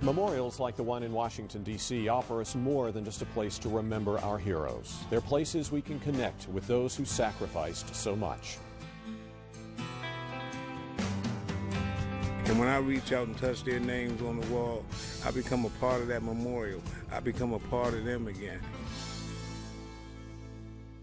Memorials like the one in Washington, D.C. offer us more than just a place to remember our heroes. They're places we can connect with those who sacrificed so much. And when I reach out and touch their names on the wall, I become a part of that memorial. I become a part of them again.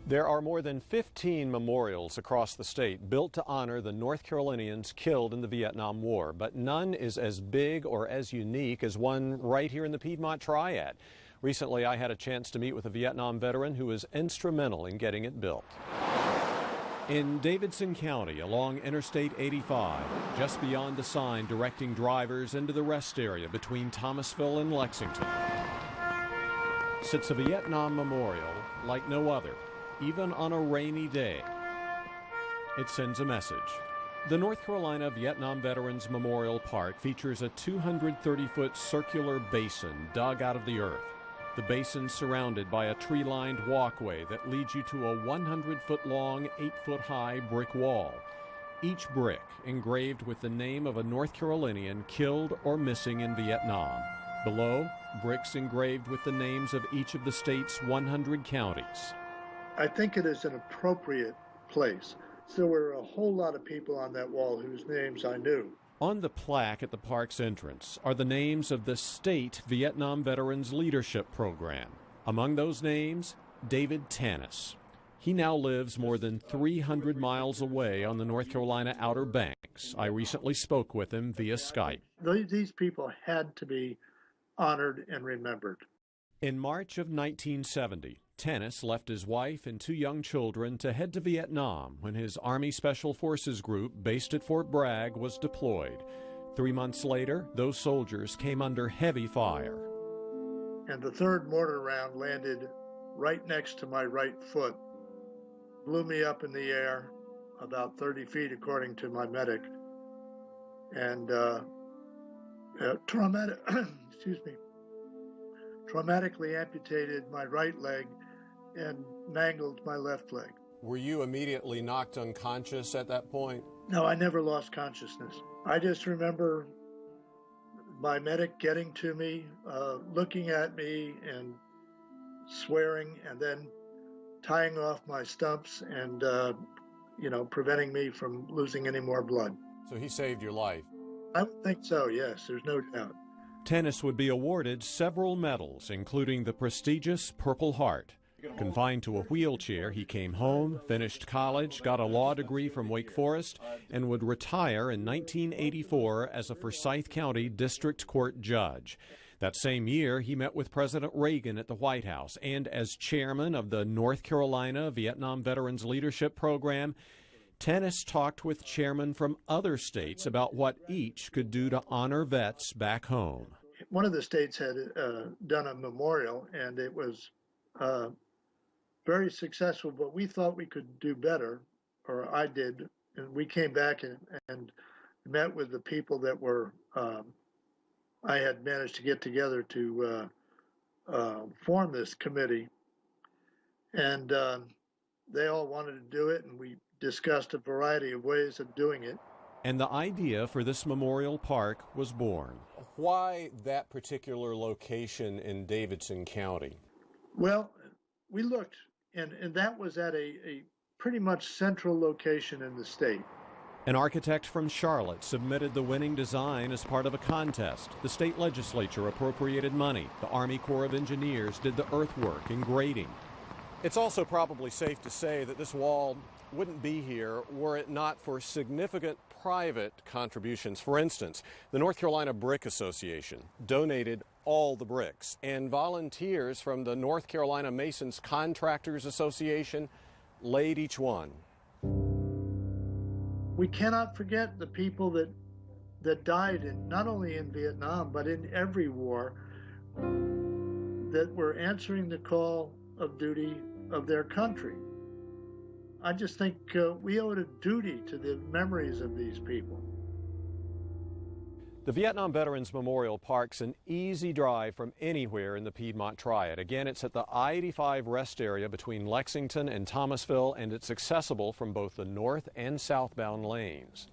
There are more than 15 memorials across the state built to honor the North Carolinians killed in the Vietnam War, but none is as big or as unique as one right here in the Piedmont Triad. Recently, I had a chance to meet with a Vietnam veteran who was instrumental in getting it built. In Davidson County, along Interstate 85, just beyond the sign directing drivers into the rest area between Thomasville and Lexington, sits a Vietnam memorial like no other. Even on a rainy day, it sends a message. The North Carolina Vietnam Veterans Memorial Park features a 230-foot circular basin dug out of the earth. The basin surrounded by a tree-lined walkway that leads you to a 100-foot-long, 8-foot-high brick wall. Each brick engraved with the name of a North Carolinian killed or missing in Vietnam. Below, bricks engraved with the names of each of the state's 100 counties. I think it is an appropriate place. There were a whole lot of people on that wall whose names I knew. On the plaque at the park's entrance are the names of the state Vietnam Veterans Leadership Program. Among those names, David Tannis. He now lives more than 300 miles away on the North Carolina Outer Banks. I recently spoke with him via Skype. These people had to be honored and remembered. In March of 1970, Tannis left his wife and 2 young children to head to Vietnam when his Army Special Forces group based at Fort Bragg was deployed. 3 months later, those soldiers came under heavy fire. And the 3rd mortar round landed right next to my right foot, blew me up in the air about 30 feet according to my medic, and traumatically amputated my right leg and mangled my left leg. Were you immediately knocked unconscious at that point? No, I never lost consciousness. I just remember my medic getting to me, looking at me and swearing, and then tying off my stumps and, preventing me from losing any more blood. So he saved your life? I would think so, yes, there's no doubt. Tannis would be awarded several medals, including the prestigious Purple Heart. Confined to a wheelchair, he came home, finished college, got a law degree from Wake Forest, and would retire in 1984 as a Forsyth County District Court judge. That same year, he met with President Reagan at the White House, and as chairman of the North Carolina Vietnam Veterans Leadership Program, Tannis talked with chairmen from other states about what each could do to honor vets back home. One of the states had done a memorial, and it was very successful, but we thought we could do better, or I did, and we came back and met with the people that were, I had managed to get together to form this committee, and they all wanted to do it, and we discussed a variety of ways of doing it. And the idea for this memorial park was born. Why that particular location in Davidson County? Well, we looked, and that was at a pretty much central location in the state. An architect from Charlotte submitted the winning design as part of a contest. The state legislature appropriated money. The Army Corps of Engineers did the earthwork and grading. It's also probably safe to say that this wall wouldn't be here were it not for significant private contributions. For instance, the North Carolina Brick Association donated all the bricks, and volunteers from the North Carolina Masons Contractors Association laid each one. We cannot forget the people that died not only in Vietnam, but in every war, that were answering the call of duty of their country. I just think we owe a duty to the memories of these people. The Vietnam Veterans Memorial Park's an easy drive from anywhere in the Piedmont Triad. Again, it's at the I-85 rest area between Lexington and Thomasville, and it's accessible from both the north and southbound lanes.